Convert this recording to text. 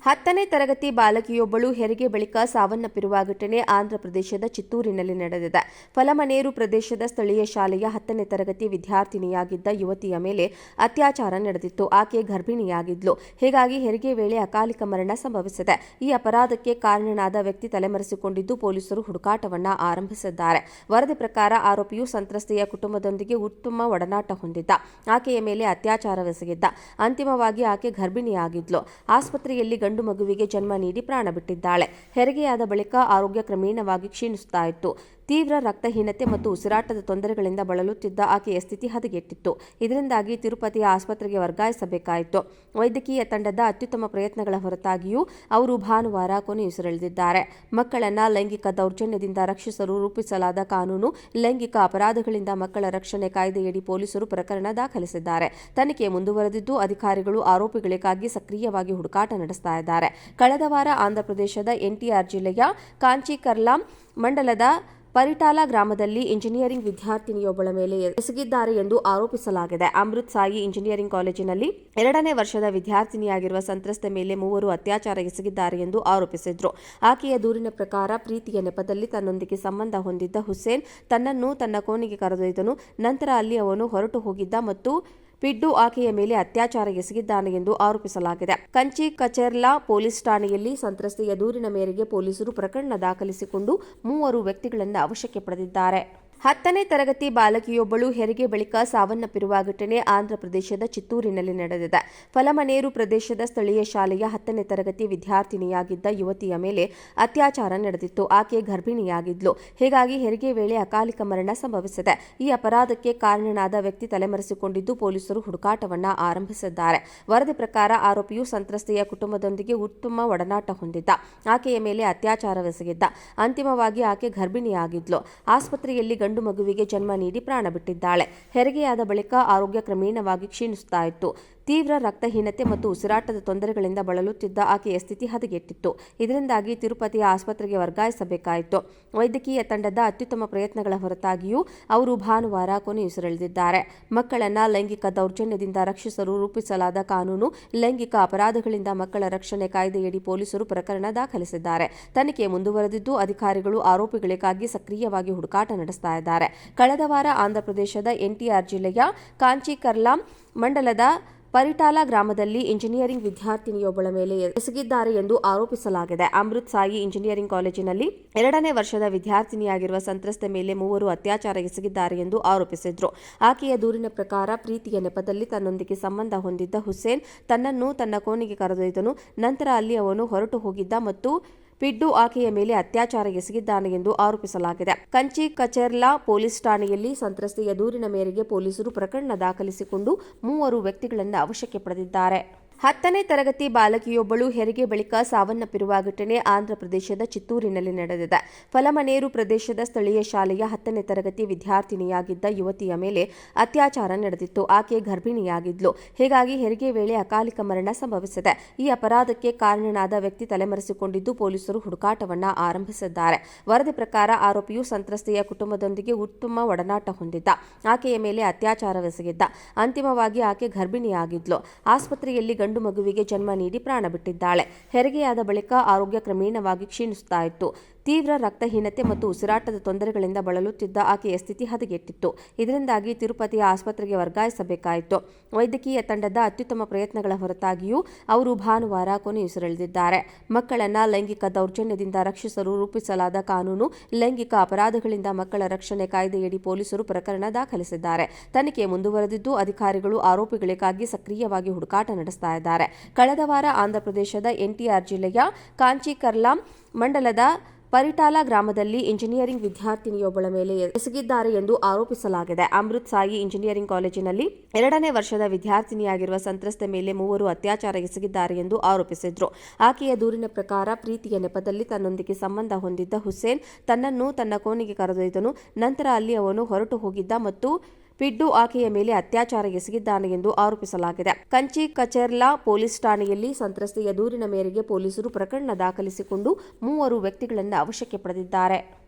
10ನೇ ತರಗತಿ ಬಾಲಕಿಯೊಬ್ಬಳು ಹೆರಿಗೆ ಬಳಿಕ ಸಾವನ್ನಪ್ಪಿರುವ ಘಟನೆ ಆಂಧ್ರಪ್ರದೇಶದ ಚಿತ್ತೂರಿನಲ್ಲಿ ನಡೆದಿದೆ. ಫಲಮನೇರು ಪ್ರದೇಶದ ಸ್ಥಳೀಯ ಶಾಲೆಯ 10ನೇ ತರಗತಿ ವಿದ್ಯಾರ್ಥಿನಿಯಾಗಿದ್ದ ಯುವತಿಯ ಮೇಲೆ ಅತ್ಯಾಚಾರ ನಡೆದಿತ್ತು. ಆಕೆ ಗರ್ಭಿಣಿಯಾಗಿದ್ಲು. ಹೀಗಾಗಿ ಹೆರಿಗೆ ವೇಳೆ ಅಕಾಲಿಕ ಮರಣ ಸಂಭವಿಸಿದೆ. ಈ ಅಪರಾಧಕ್ಕೆ ಕಾರಣನಾದ ವ್ಯಕ್ತಿ ತಲೆಮರೆಸಿಕೊಂಡಿದ್ದು ಪೊಲೀಸರು ಹುಡುಕಾಟವನ್ನ ಆರಂಭಿಸಿದ್ದಾರೆ. ವರದಿ ಪ್ರಕಾರ ಆರೋಪಿಯು ಸಂತ್ರಸ್ತೆಯ ಕುಟುಂಬದೊಂದಿಗೆ ಉತ್ತಮ ಒಡನಾಟ ಹೊಂದಿದ್ದ. ಆಕೆಯ ಮೇಲೆ ಅತ್ಯಾಚಾರವೆಸಗಿದ್ದ. ಅಂತಿಮವಾಗಿ ಆಕೆ ಗರ್ಭಿಣಿಯಾಗಿದ್ಲು. ಆಸ್ಪತ್ರೆಯಲ್ಲಿ ಗಂಡು ಮಗುವಿಗೆ ಜನ್ಮ ನೀಡಿ ಪ್ರಾಣ ಬಿಟ್ಟಿದ್ದಾಳೆ. ಹೆರಿಗೆಯಾದ ಬಳಿಕ ಆರೋಗ್ಯ ಕ್ರಮೇಣವಾಗಿ ಕ್ಷೀಣಿಸುತ್ತಾ ಇತ್ತು. ತೀವ್ರ ರಕ್ತಹೀನತೆ ಮತ್ತು ಉಸಿರಾಟದ ತೊಂದರೆಗಳಿಂದ ಬಳಲುತ್ತಿದ್ದ ಆಕೆಯ ಸ್ಥಿತಿ ಹದಗೆಟ್ಟಿತ್ತು. ಇದರಿಂದಾಗಿ ತಿರುಪತಿಯ ಆಸ್ಪತ್ರೆಗೆ ವರ್ಗಾಯಿಸಬೇಕಾಯಿತು. ವೈದ್ಯಕೀಯ ತಂಡದ ಅತ್ಯುತ್ತಮ ಪ್ರಯತ್ನಗಳ ಹೊರತಾಗಿಯೂ ಅವರು ಭಾನುವಾರ ಕೊನೆಯುಸಿರೆಳೆದಿದ್ದಾರೆ. ಮಕ್ಕಳನ್ನ ಲೈಂಗಿಕ ದೌರ್ಜನ್ಯದಿಂದ ರಕ್ಷಿಸಲು ರೂಪಿಸಲಾದ ಕಾನೂನು ಲೈಂಗಿಕ ಅಪರಾಧಗಳಿಂದ ಮಕ್ಕಳ ರಕ್ಷಣೆ ಕಾಯ್ದೆಯಡಿ ಪೊಲೀಸರು ಪ್ರಕರಣ ದಾಖಲಿಸಿದ್ದಾರೆ. ತನಿಖೆ ಮುಂದುವರೆದಿದ್ದು ಅಧಿಕಾರಿಗಳು ಆರೋಪಿಗಳಿಗಾಗಿ ಸಕ್ರಿಯವಾಗಿ ಹುಡುಕಾಟ ನಡೆಸ್ತಾ ಇದ್ದಾರೆ. ಕಳೆದ ವಾರ ಆಂಧ್ರಪ್ರದೇಶದ ಎನ್ಟಿಆರ್ ಜಿಲ್ಲೆಯ ಕಾಂಚೀಕರ್ಲಾ ಮಂಡಲದ ಪರಿಟಾಲ ಗ್ರಾಮದಲ್ಲಿ ಇಂಜಿನಿಯರಿಂಗ್ ವಿದ್ಯಾರ್ಥಿನಿಯೊಬ್ಬಳ ಮೇಲೆ ಎಸಗಿದ್ದಾರೆ ಎಂದು ಆರೋಪಿಸಲಾಗಿದೆ. ಅಮೃತ್ ಸಾಯಿ ಇಂಜಿನಿಯರಿಂಗ್ ಕಾಲೇಜಿನಲ್ಲಿ 2ನೇ ವರ್ಷದ ವಿದ್ಯಾರ್ಥಿನಿಯಾಗಿರುವ ಸಂತ್ರಸ್ತೆ ಮೇಲೆ 3 ಅತ್ಯಾಚಾರ ಎಸಗಿದ್ದಾರೆ ಎಂದು ಆರೋಪಿಸಿದ್ರು. ಆಕೆಯ ದೂರಿನ ಪ್ರಕಾರ ಪ್ರೀತಿಯ ನೆಪದಲ್ಲಿ ತನ್ನೊಂದಿಗೆ ಸಂಬಂಧ ಹೊಂದಿದ್ದ ಹುಸೇನ್ ತನ್ನನ್ನು ತನ್ನ ಕೋಣೆಗೆ ಕರೆದೊಯ್ದನು. ನಂತರ ಅಲ್ಲಿ ಅವನು ಹೊರಟು ಹೋಗಿದ್ದ ಮತ್ತು ಪಿಡ್ಡು ಆಕೆಯ ಮೇಲೆ ಅತ್ಯಾಚಾರ ಎಸಗಿದ್ದಾನೆ ಎಂದು ಆರೋಪಿಸಲಾಗಿದೆ. ಕಂಚಿ ಕಚೇರ್ಲಾ ಪೊಲೀಸ್ ಠಾಣೆಯಲ್ಲಿ ಸಂತ್ರಸ್ತೆಯ ದೂರಿನ ಮೇರೆಗೆ ಪೊಲೀಸರು ಪ್ರಕರಣ ದಾಖಲಿಸಿಕೊಂಡು 3 ವ್ಯಕ್ತಿಗಳನ್ನು ವಶಕ್ಕೆ ಪಡೆದಿದ್ದಾರೆ. 10ನೇ ತರಗತಿ ಬಾಲಕಿಯೊಬ್ಬಳು ಹೆರಿಗೆ ಬಳಿಕ ಸಾವನ್ನಪ್ಪಿರುವ ಘಟನೆ ಆಂಧ್ರಪ್ರದೇಶದ ಚಿತ್ತೂರಿನಲ್ಲಿ ನಡೆದಿದೆ. ಫಲಮನೇರು ಪ್ರದೇಶದ ಸ್ಥಳೀಯ ಶಾಲೆಯ 10ನೇ ತರಗತಿ ವಿದ್ಯಾರ್ಥಿನಿಯಾಗಿದ್ದ ಯುವತಿಯ ಮೇಲೆ ಅತ್ಯಾಚಾರ ನಡೆದಿತ್ತು. ಆಕೆ ಗರ್ಭಿಣಿಯಾಗಿದ್ಲು. ಹೀಗಾಗಿ ಹೆರಿಗೆ ವೇಳೆ ಅಕಾಲಿಕ ಮರಣ ಸಂಭವಿಸಿದೆ. ಈ ಅಪರಾಧಕ್ಕೆ ಕಾರಣನಾದ ವ್ಯಕ್ತಿ ತಲೆಮರೆಸಿಕೊಂಡಿದ್ದು ಪೊಲೀಸರು ಹುಡುಕಾಟವನ್ನ ಆರಂಭಿಸಿದ್ದಾರೆ. ವರದಿ ಪ್ರಕಾರ ಆರೋಪಿಯು ಸಂತ್ರಸ್ತೆಯ ಕುಟುಂಬದೊಂದಿಗೆ ಉತ್ತಮ ಒಡನಾಟ ಹೊಂದಿದ್ದ. ಆಕೆಯ ಮೇಲೆ ಅತ್ಯಾಚಾರವೆಸಗಿದ್ದ. ಅಂತಿಮವಾಗಿ ಆಕೆ ಗರ್ಭಿಣಿಯಾಗಿದ್ಲು. ಆಸ್ಪತ್ರೆಯಲ್ಲಿ ಗಂಡು ಮಗುವಿಗೆ ಜನ್ಮ ನೀಡಿ ಪ್ರಾಣ ಬಿಟ್ಟಿದ್ದಾಳೆ. ಹೆರಿಗೆಯಾದ ಬಳಿಕ ಆರೋಗ್ಯ ಕ್ರಮೇಣವಾಗಿ ಕ್ಷೀಣಿಸುತ್ತಾ ಇತ್ತು. ತೀವ್ರ ರಕ್ತಹೀನತೆ ಮತ್ತು ಉಸಿರಾಟದ ತೊಂದರೆಗಳಿಂದ ಬಳಲುತ್ತಿದ್ದ ಆಕೆಯ ಸ್ಥಿತಿ ಹದಗೆಟ್ಟಿತ್ತು. ಇದರಿಂದಾಗಿ ತಿರುಪತಿಯ ಆಸ್ಪತ್ರೆಗೆ ವರ್ಗಾಯಿಸಬೇಕಾಯಿತು. ವೈದ್ಯಕೀಯ ತಂಡದ ಅತ್ಯುತ್ತಮ ಪ್ರಯತ್ನಗಳ ಹೊರತಾಗಿಯೂ ಅವರು ಭಾನುವಾರ ಕೊನೆಯುಸಿರೆಳೆದಿದ್ದಾರೆ. ಮಕ್ಕಳನ್ನ ಲೈಂಗಿಕ ದೌರ್ಜನ್ಯದಿಂದ ರಕ್ಷಿಸಲು ರೂಪಿಸಲಾದ ಕಾನೂನು ಲೈಂಗಿಕ ಅಪರಾಧಗಳಿಂದ ಮಕ್ಕಳ ರಕ್ಷಣೆ ಕಾಯ್ದೆಯಡಿ ಪೊಲೀಸರು ಪ್ರಕರಣ ದಾಖಲಿಸಿದ್ದಾರೆ. ತನಿಖೆ ಮುಂದುವರೆದಿದ್ದು ಅಧಿಕಾರಿಗಳು ಆರೋಪಿಗಳಿಗಾಗಿ ಸಕ್ರಿಯವಾಗಿ ಹುಡುಕಾಟ ನಡೆಸ್ತಾ ಇದ್ದಾರೆ. ಕಳೆದ ವಾರ ಆಂಧ್ರಪ್ರದೇಶದ ಎನ್ಟಿಆರ್ ಜಿಲ್ಲೆಯ ಕಾಂಚೀಕರ್ಲಾ ಮಂಡಲದ ಪರಿಟಾಲ ಗ್ರಾಮದಲ್ಲಿ ಇಂಜಿನಿಯರಿಂಗ್ ವಿದ್ಯಾರ್ಥಿನಿಯೊಬ್ಬಳ ಮೇಲೆ ಎಸಗಿದ್ದಾರೆ ಎಂದು ಆರೋಪಿಸಲಾಗಿದೆ. ಅಮೃತ್ ಸಾಯಿ ಇಂಜಿನಿಯರಿಂಗ್ ಕಾಲೇಜಿನಲ್ಲಿ 2ನೇ ವರ್ಷದ ವಿದ್ಯಾರ್ಥಿನಿಯಾಗಿರುವ ಸಂತ್ರಸ್ತೆ ಮೇಲೆ 3 ಅತ್ಯಾಚಾರ ಎಸಗಿದ್ದಾರೆ ಎಂದು ಆರೋಪಿಸಿದ್ರು. ಆಕೆಯ ದೂರಿನ ಪ್ರಕಾರ ಪ್ರೀತಿಯ ನೆಪದಲ್ಲಿ ತನ್ನೊಂದಿಗೆ ಸಂಬಂಧ ಹೊಂದಿದ್ದ ಹುಸೇನ್ ತನ್ನನ್ನು ತನ್ನ ಕೋಣೆಗೆ ಕರೆದೊಯ್ದನು. ನಂತರ ಅಲ್ಲಿ ಅವನು ಹೊರಟು ಹೋಗಿದ್ದ ಮತ್ತು ಪಿಡ್ಡು ಆಕೆಯ ಮೇಲೆ ಅತ್ಯಾಚಾರ ಎಸಗಿದ್ದಾನೆ ಎಂದು ಆರೋಪಿಸಲಾಗಿದೆ. ಕಂಚಿ ಕಚೇರ್ಲಾ ಪೊಲೀಸ್ ಠಾಣೆಯಲ್ಲಿ ಸಂತ್ರಸ್ತೆಯ ದೂರಿನ ಮೇರೆಗೆ ಪೊಲೀಸರು ಪ್ರಕರಣ ದಾಖಲಿಸಿಕೊಂಡು 3 ವ್ಯಕ್ತಿಗಳನ್ನು ವಶಕ್ಕೆ ಪಡೆದಿದ್ದಾರೆ. 10ನೇ ತರಗತಿ ಬಾಲಕಿಯೊಬ್ಬಳು ಹೆರಿಗೆ ಬಳಿಕ ಸಾವನ್ನಪ್ಪಿರುವ ಘಟನೆ ಆಂಧ್ರಪ್ರದೇಶದ ಚಿತ್ತೂರಿನಲ್ಲಿ ನಡೆದಿದೆ. ಫಲಮನೇರು ಪ್ರದೇಶದ ಸ್ಥಳೀಯ ಶಾಲೆಯ 10ನೇ ತರಗತಿ ವಿದ್ಯಾರ್ಥಿನಿಯಾಗಿದ್ದ ಯುವತಿಯ ಮೇಲೆ ಅತ್ಯಾಚಾರ ನಡೆದಿತ್ತು. ಆಕೆ ಗರ್ಭಿಣಿಯಾಗಿದ್ಲು. ಹೀಗಾಗಿ ಹೆರಿಗೆ ವೇಳೆ ಅಕಾಲಿಕ ಮರಣ ಸಂಭವಿಸಿದೆ. ಈ ಅಪರಾಧಕ್ಕೆ ಕಾರಣನಾದ ವ್ಯಕ್ತಿ ತಲೆಮರೆಸಿಕೊಂಡಿದ್ದು ಪೊಲೀಸರು ಹುಡುಕಾಟವನ್ನ ಆರಂಭಿಸಿದ್ದಾರೆ. ವರದಿ ಪ್ರಕಾರ ಆರೋಪಿಯು ಸಂತ್ರಸ್ತೆಯ ಕುಟುಂಬದೊಂದಿಗೆ ಉತ್ತಮ ಒಡನಾಟ ಹೊಂದಿದ್ದ. ಆಕೆಯ ಮೇಲೆ ಅತ್ಯಾಚಾರವೆಸಗಿದ್ದ. ಅಂತಿಮವಾಗಿ ಆಕೆ ಗರ್ಭಿಣಿಯಾಗಿದ್ಲು. ಆಸ್ಪತ್ರೆಯಲ್ಲಿ ಗಂಡು ಮಗುವಿಗೆ ಜನ್ಮ ನೀಡಿ ಪ್ರಾಣ ಬಿಟ್ಟಿದ್ದಾಳೆ. ಹೆರಿಗೆಯಾದ ಬಳಿಕ ಆರೋಗ್ಯ ಕ್ರಮೇಣವಾಗಿ ಕ್ಷೀಣಿಸುತ್ತಾ ಇತ್ತು. ತೀವ್ರ ರಕ್ತಹೀನತೆ ಮತ್ತು ಉಸಿರಾಟದ ತೊಂದರೆಗಳಿಂದ ಬಳಲುತ್ತಿದ್ದ ಆಕೆಯ ಸ್ಥಿತಿ ಹದಗೆಟ್ಟಿತ್ತು. ಇದರಿಂದಾಗಿ ತಿರುಪತಿಯ ಆಸ್ಪತ್ರೆಗೆ ವರ್ಗಾಯಿಸಬೇಕಾಯಿತು. ವೈದ್ಯಕೀಯ ತಂಡದ ಅತ್ಯುತ್ತಮ ಪ್ರಯತ್ನಗಳ ಹೊರತಾಗಿಯೂ ಅವರು ಭಾನುವಾರ ಕೊನೆಯುಸಿರೆಳೆದಿದ್ದಾರೆ. ಮಕ್ಕಳನ್ನ ಲೈಂಗಿಕ ದೌರ್ಜನ್ಯದಿಂದ ರಕ್ಷಿಸಲು ರೂಪಿಸಲಾದ ಕಾನೂನು ಲೈಂಗಿಕ ಅಪರಾಧಗಳಿಂದ ಮಕ್ಕಳ ರಕ್ಷಣೆ ಕಾಯ್ದೆಯಡಿ ಪೊಲೀಸರು ಪ್ರಕರಣ ದಾಖಲಿಸಿದ್ದಾರೆ. ತನಿಖೆ ಮುಂದುವರೆದಿದ್ದು ಅಧಿಕಾರಿಗಳು ಆರೋಪಿಗಳಿಗಾಗಿ ಸಕ್ರಿಯವಾಗಿ ಹುಡುಕಾಟ ನಡೆಸ್ತಾ ಇದ್ದಾರೆ. ಕಳೆದ ವಾರ ಆಂಧ್ರಪ್ರದೇಶದ ಎನ್ಟಿಆರ್ ಜಿಲ್ಲೆಯ ಕಾಂಚೀಕರ್ಲಾ ಮಂಡಲದ ಪರಿಟಾಲ ಗ್ರಾಮದಲ್ಲಿ ಇಂಜಿನಿಯರಿಂಗ್ ವಿದ್ಯಾರ್ಥಿನಿಯೊಬ್ಬಳ ಮೇಲೆ ಎಸಗಿದ್ದಾರೆ ಎಂದು ಆರೋಪಿಸಲಾಗಿದೆ. ಅಮೃತ್ ಸಾಯಿ ಇಂಜಿನಿಯರಿಂಗ್ ಕಾಲೇಜಿನಲ್ಲಿ 2ನೇ ವರ್ಷದ ವಿದ್ಯಾರ್ಥಿನಿಯಾಗಿರುವ ಸಂತ್ರಸ್ತೆ ಮೇಲೆ 3 ಅತ್ಯಾಚಾರ ಎಸಗಿದ್ದಾರೆ ಎಂದು ಆರೋಪಿಸಿದ್ರು. ಆಕೆಯ ದೂರಿನ ಪ್ರಕಾರ ಪ್ರೀತಿಯ ನೆಪದಲ್ಲಿ ತನ್ನೊಂದಿಗೆ ಸಂಬಂಧ ಹೊಂದಿದ್ದ ಹುಸೇನ್ ತನ್ನನ್ನು ತನ್ನ ಕೋಣೆಗೆ ಕರೆದೊಯ್ದನು. ನಂತರ ಅಲ್ಲಿ ಅವನು ಹೊರಟು ಹೋಗಿದ್ದ ಮತ್ತು ಪಿಡ್ಡು ಆಕೆಯ ಮೇಲೆ ಅತ್ಯಾಚಾರ ಎಸಗಿದ್ದಾನೆ ಎಂದು ಆರೋಪಿಸಲಾಗಿದೆ. ಕಂಚಿ ಕಚೇರ್ಲಾ ಪೊಲೀಸ್ ಠಾಣೆಯಲ್ಲಿ ಸಂತ್ರಸ್ತೆಯ ದೂರಿನ ಮೇರೆಗೆ ಪೊಲೀಸರು ಪ್ರಕರಣ ದಾಖಲಿಸಿಕೊಂಡು 3 ವ್ಯಕ್ತಿಗಳನ್ನು ವಶಕ್ಕೆ ಪಡೆದಿದ್ದಾರೆ.